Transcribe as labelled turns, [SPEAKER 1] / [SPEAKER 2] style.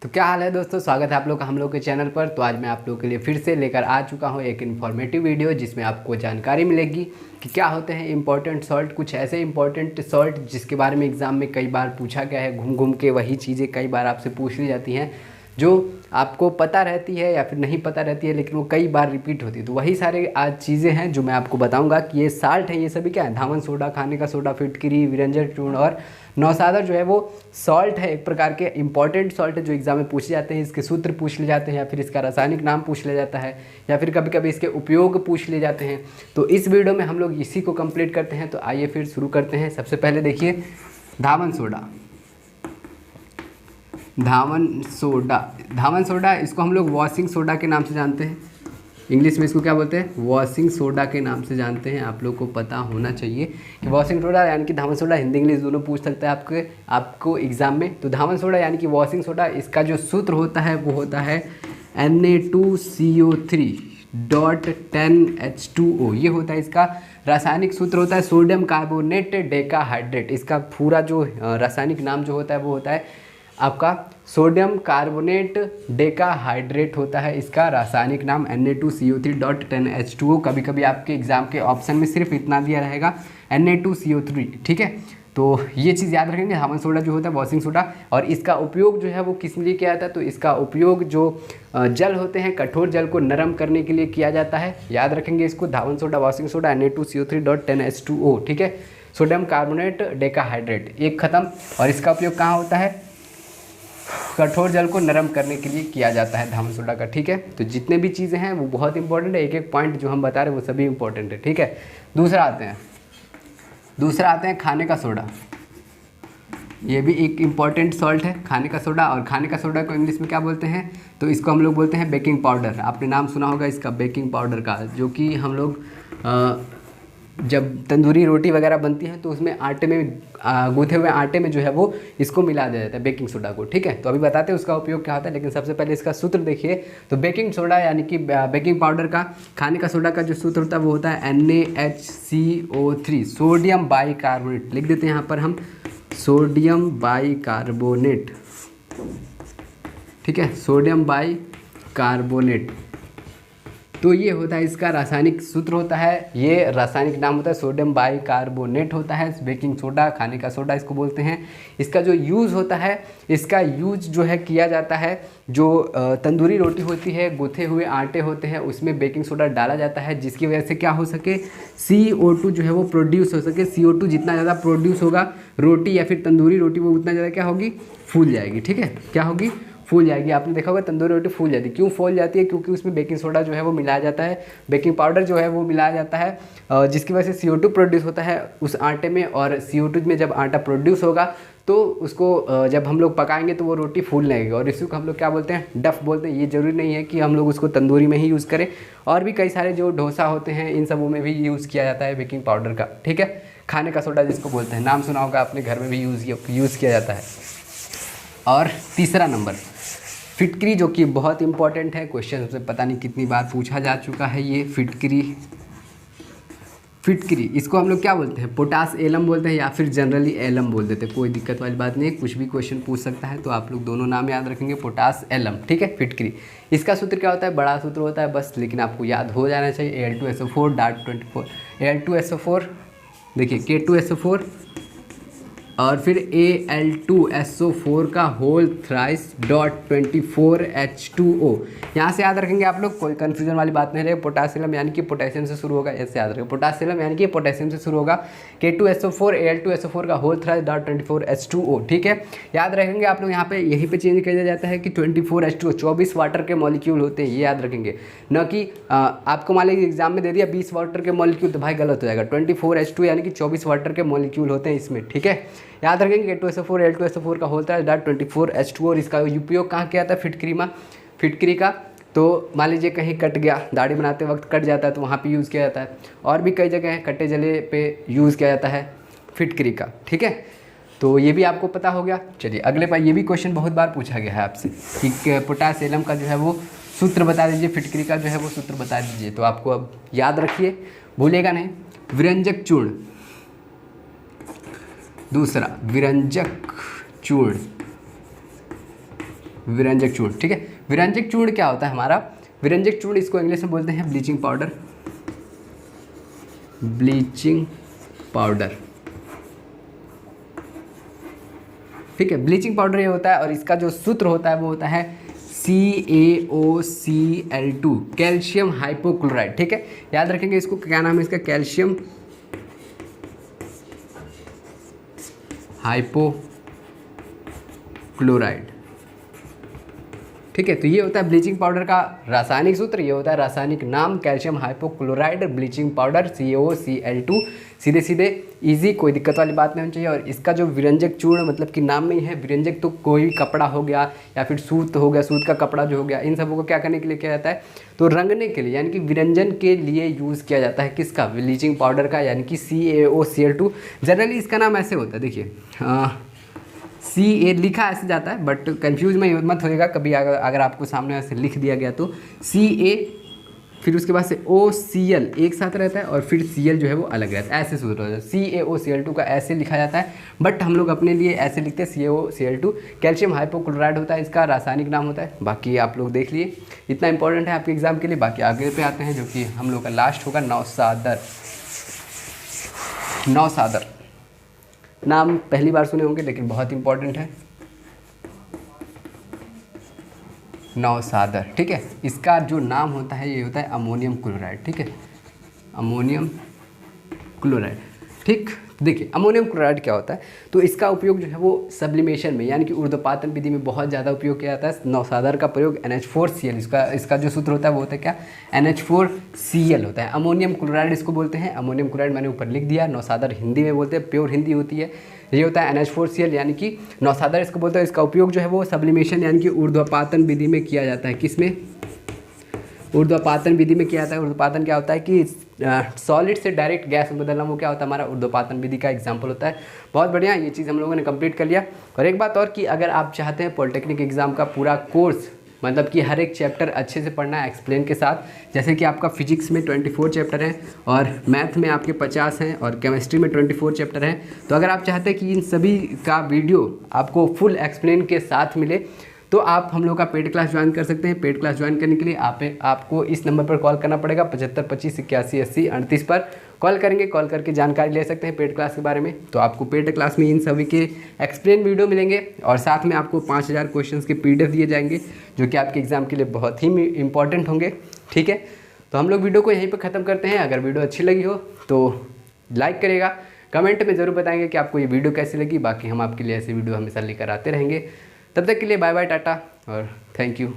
[SPEAKER 1] तो क्या हाल है दोस्तों, स्वागत है आप लोग का हम लोग के चैनल पर। तो आज मैं आप लोगों के लिए फिर से लेकर आ चुका हूं एक इन्फॉर्मेटिव वीडियो जिसमें आपको जानकारी मिलेगी कि क्या होते हैं इंपॉर्टेंट सॉल्ट। कुछ ऐसे इंपॉर्टेंट सॉल्ट जिसके बारे में एग्ज़ाम में कई बार पूछा गया है, घूम घूम के वही चीज़ें कई बार आपसे पूछ ली जाती हैं जो आपको पता रहती है या फिर नहीं पता रहती है, लेकिन वो कई बार रिपीट होती है। तो वही सारे आज चीज़ें हैं जो मैं आपको बताऊंगा कि ये साल्ट है। ये सभी क्या है? धावन सोडा, खाने का सोडा, फिटकरी, विरंजक चूर्ण और नौसादर जो है वो सॉल्ट है, एक प्रकार के इंपॉर्टेंट सॉल्ट है जो एग्जाम में पूछे जाते हैं। इसके सूत्र पूछ ले जाते हैं या फिर इसका रासायनिक नाम पूछ लिया जाता है या फिर कभी कभी इसके उपयोग पूछ लिए जाते हैं। तो इस वीडियो में हम लोग इसी को कंप्लीट करते हैं। तो आइए फिर शुरू करते हैं। सबसे पहले देखिए धावन सोडा। धावन सोडा इसको हम लोग वॉशिंग सोडा के नाम से जानते हैं। इंग्लिश में इसको क्या बोलते हैं? वॉशिंग सोडा के नाम से जानते हैं। आप लोग को पता होना चाहिए कि वॉशिंग सोडा यानी कि धावन सोडा, हिंदी इंग्लिश दोनों पूछ सकता है आपको एग्जाम में। तो धावन सोडा यानी कि वॉशिंग सोडा, इसका जो सूत्र होता है वो होता है Na2CO3.10H2O। ये होता है इसका रासायनिक सूत्र होता है। सोडियम कार्बोनेट डेकाहाइड्रेट, इसका पूरा जो रासायनिक नाम जो होता है वो होता है आपका सोडियम कार्बोनेट डेकाहाइड्रेट होता है इसका रासायनिक नाम Na2CO3.10H2O। कभी कभी आपके एग्जाम के ऑप्शन में सिर्फ इतना दिया रहेगा Na2CO3, ठीक है। तो ये चीज़ याद रखेंगे। धावन सोडा जो होता है वॉशिंग सोडा, और इसका उपयोग जो है वो किस लिए किया जाता है? तो इसका उपयोग जो जल होते हैं, कठोर जल को नरम करने के लिए किया जाता है। याद रखेंगे इसको, धावन सोडा, वॉशिंग सोडा, Na2CO3.10H2O, ठीक है। सोडियम कार्बोनेट डेकाहाइड्रेट, एक खत्म। और इसका उपयोग कहाँ होता है? कठोर जल को नरम करने के लिए किया जाता है धावन सोडा का, ठीक है। तो जितने भी चीज़ें हैं वो बहुत इंपॉर्टेंट है। एक एक पॉइंट जो हम बता रहे हैं वो सभी इंपॉर्टेंट है, ठीक है। दूसरा आते हैं खाने का सोडा। ये भी एक इम्पॉर्टेंट सॉल्ट है, खाने का सोडा। और खाने का सोडा को इंग्लिश में क्या बोलते हैं? तो इसको हम लोग बोलते हैं बेकिंग पाउडर। आपने नाम सुना होगा इसका, बेकिंग पाउडर का, जो कि हम लोग जब तंदूरी रोटी वगैरह बनती है तो उसमें आटे में गूँथे हुए आटे में जो है वो इसको मिला दिया जाता है, बेकिंग सोडा को, ठीक है। तो अभी बताते हैं उसका उपयोग क्या होता है, लेकिन सबसे पहले इसका सूत्र देखिए। तो बेकिंग सोडा यानी कि बेकिंग पाउडर का, खाने का सोडा का जो सूत्र होता है वो होता है NaHCO3, सोडियम बाइकार्बोनेट। लिख देते हैं यहाँ पर हम सोडियम बाइकार्बोनेट, ठीक है, सोडियम बाइकार्बोनेट। तो ये होता है इसका रासायनिक सूत्र होता है, ये रासायनिक नाम होता है सोडियम बाइकार्बोनेट होता है। बेकिंग सोडा, खाने का सोडा इसको बोलते हैं। इसका जो यूज़ होता है, इसका यूज जो है किया जाता है, जो तंदूरी रोटी होती है, गूँथे हुए आटे होते हैं, उसमें बेकिंग सोडा डाला जाता है, जिसकी वजह से क्या हो सके, CO2 जो है वो प्रोड्यूस हो सके। CO2 जितना ज़्यादा प्रोड्यूस होगा रोटी या फिर तंदूरी रोटी, वो उतना ज़्यादा क्या होगी, फूल जाएगी, ठीक है। क्या होगी? फूल जाएगी। आपने देखा होगा तंदूरी रोटी फूल जाती है। क्यों फूल जाती है? क्योंकि उसमें बेकिंग सोडा जो है वो मिलाया जाता है, बेकिंग पाउडर जो है वो मिलाया जाता है, जिसकी वजह से CO2 प्रोड्यूस होता है उस आटे में। और CO2 में जब आटा प्रोड्यूस होगा तो उसको जब हम लोग पकाएंगे तो वो रोटी फूल लगेगी, और इसी को हम लोग क्या बोलते हैं? डफ बोलते हैं। ये ज़रूरी नहीं है कि हम लोग उसको तंदूरी में ही यूज़ करें, और भी कई सारे जो डोसा होते हैं इन सबों में भी यूज़ किया जाता है बेकिंग पाउडर का, ठीक है। खाने का सोडा जिसको बोलते हैं, नाम सुना होगा आपने, घर में भी यूज़ किया जाता है। और तीसरा नंबर फिटकरी, जो कि बहुत इंपॉर्टेंट है। क्वेश्चन से पता नहीं कितनी बार पूछा जा चुका है ये फिटकरी। इसको हम लोग क्या बोलते हैं? पोटास एलम बोलते हैं या फिर जनरली एलम बोल देते हैं। कोई दिक्कत वाली बात नहीं है, कुछ भी क्वेश्चन पूछ सकता है, तो आप लोग दोनों नाम याद रखेंगे, पोटास एलम, ठीक है। फिटकरी, इसका सूत्र क्या होता है? बड़ा सूत्र होता है बस, लेकिन आपको याद हो जाना चाहिए। Al2SO4 .24, Al2SO4 देखिए, K2SO4 और फिर Al2SO4 का होल थ्राइस .24H2O। यहाँ से याद रखेंगे आप लोग, कोई कन्फ्यूजन वाली बात नहीं रहेगी। पोटासियम यानी कि पोटेशियम से शुरू होगा, ऐसे याद रखें। पोटासियम यानी कि पोटेशियम से शुरू होगा। K2SO4 Al2SO4 का होल थ्राइस .24H2O, ठीक है। याद रखेंगे आप लोग, यहाँ पे यहीं पे चेंज किया जाता है कि 24H2O 24 वाटर के मॉलिक्यूल होते हैं, ये याद रखेंगे। न कि आपको मान लीजिए एग्जाम में दे दिया 20 वाटर के मॉलिक्यूल, तो भाई गलत हो जाएगा। 24H2 यानी कि 24 वाटर के मॉलिक्यूल होते हैं इसमें, ठीक है। याद रखेंगे K2SO4 Al2SO4 का होता है .24H2O। और इसका उपयोग कहाँ किया जाता है? फिटकरी का। तो मान लीजिए कहीं कट गया, दाढ़ी बनाते वक्त कट जाता है तो वहाँ पे यूज़ किया जाता है, और भी कई जगह है कटे जले पे यूज़ किया जाता है फिटकरी का, ठीक है। तो ये भी आपको पता हो गया। चलिए अगले बार, ये भी क्वेश्चन बहुत बार पूछा गया है आपसे कि पोटासियम का जो है वो सूत्र बता दीजिए, फिटकरी का जो है वो सूत्र बता दीजिए। तो आपको अब याद रखिए, भूलेगा नहीं। विरंजक चूर्ण, दूसरा विरंजक चूर्ण, विरंजक चूर्ण, ठीक है। विरंजक चूर्ण क्या होता है हमारा? विरंजक चूर्ण इसको इंग्लिश में बोलते हैं ब्लीचिंग पाउडर, ब्लीचिंग पाउडर, ठीक है। ब्लीचिंग पाउडर ये होता है और इसका जो सूत्र होता है वो होता है CaOCl2, कैल्शियम हाइपोक्लोराइड, ठीक है। याद रखेंगे इसको, क्या नाम है इसका? कैल्शियम हाइपोक्लोराइड, ठीक है। तो ये होता है ब्लीचिंग पाउडर का रासायनिक सूत्र, ये होता है रासायनिक नाम calcium hypochloride bleaching powder CaOCl2। सीधे सीधे इजी, कोई दिक्कत वाली बात नहीं होनी चाहिए। और इसका जो विरंजक चूर्ण मतलब कि नाम में ही है विरंजक, तो कोई भी कपड़ा हो गया या फिर सूत हो गया, सूत का कपड़ा जो हो गया, इन सबों को क्या करने के लिए किया जाता है? तो रंगने के लिए, यानी कि विरंजन के लिए यूज़ किया जाता है। किसका? ब्लीचिंग पाउडर का, यानी कि CaOCl2। जनरली इसका नाम ऐसे होता है, देखिए CA लिखा ऐसे जाता है, बट कंफ्यूज में मत होएगा कभी अगर आपको सामने ऐसे लिख दिया गया तो CA फिर उसके बाद से OCl एक साथ रहता है और फिर Cl जो है वो अलग रहता है, ऐसे सूत्र होता है। CaOCl2 का ऐसे लिखा जाता है, बट हम लोग अपने लिए ऐसे लिखते हैं CaOCl2। कैल्शियम हाइपोक्लोराइड होता है, इसका रासायनिक नाम होता है। बाकी आप लोग देख लिए, इतना इंपॉर्टेंट है आपके एग्जाम के लिए। बाकी आगे पे आते हैं जो कि हम लोग का लास्ट होगा, नौसादर। नौसादर नाम पहली बार सुने होंगे लेकिन बहुत इंपॉर्टेंट है, नौसादर, ठीक है। इसका जो नाम होता है ये होता है अमोनियम क्लोराइड, ठीक है, अमोनियम क्लोराइड, ठीक। देखिए अमोनियम क्लोराइड क्या होता है, तो इसका उपयोग जो है वो सब्लिमेशन में, यानी कि ऊर्ध्वपातन विधि में बहुत ज़्यादा उपयोग किया जाता है। नौसादर का प्रयोग NH4Cl, इसका जो सूत्र होता है वो होता है क्या? NH4Cl होता है। अमोनियम क्लोराइड इसको बोलते हैं, अमोनियम क्लोराइड मैंने ऊपर लिख दिया। नौसादर हिंदी में बोलते हैं, प्योर हिंदी होती है। ये होता है NH4Cl, यानी कि नौसादर इसको बोलते हैं। इसका उपयोग जो है वो सब्लिमेशन यानी कि ऊर्ध्वपातन विधि में किया जाता है। किसमें? ऊर्ध्वपातन विधि में किया जाता है। ऊर्ध्वपातन क्या होता है कि सॉलिड से डायरेक्ट गैस में बदलना, वो क्या होता है? हमारा ऊर्ध्वपातन विधि का एग्जाम्पल होता है। बहुत बढ़िया, ये चीज़ हम लोगों ने कंप्लीट कर लिया। और एक बात और कि अगर आप चाहते हैं पॉलिटेक्निक एग्जाम का पूरा कोर्स, मतलब कि हर एक चैप्टर अच्छे से पढ़ना है एक्सप्लेन के साथ, जैसे कि आपका फिजिक्स में 24 चैप्टर हैं और मैथ में आपके 50 हैं और केमिस्ट्री में 24 चैप्टर हैं, तो अगर आप चाहते हैं कि इन सभी का वीडियो आपको फुल एक्सप्लेन के साथ मिले तो आप हम लोग का पेड क्लास ज्वाइन कर सकते हैं। पेड क्लास ज्वाइन करने के लिए आपको इस नंबर पर कॉल करना पड़ेगा, 75 25 81 80 38 पर कॉल करेंगे। कॉल करके जानकारी ले सकते हैं पेड क्लास के बारे में। तो आपको पेड क्लास में इन सभी के एक्सप्लेन वीडियो मिलेंगे और साथ में आपको 5000 क्वेश्चंस के PDF दिए जाएंगे जो कि आपके एग्जाम के लिए बहुत ही इंपॉर्टेंट होंगे, ठीक है। तो हम लोग वीडियो को यहीं पर ख़त्म करते हैं। अगर वीडियो अच्छी लगी हो तो लाइक करेगा, कमेंट में ज़रूर बताएंगे कि आपको ये वीडियो कैसी लगी। बाकी हम आपके लिए ऐसे वीडियो हमेशा लेकर आते रहेंगे। तब तक के लिए बाय बाय, टाटा और थैंक यू।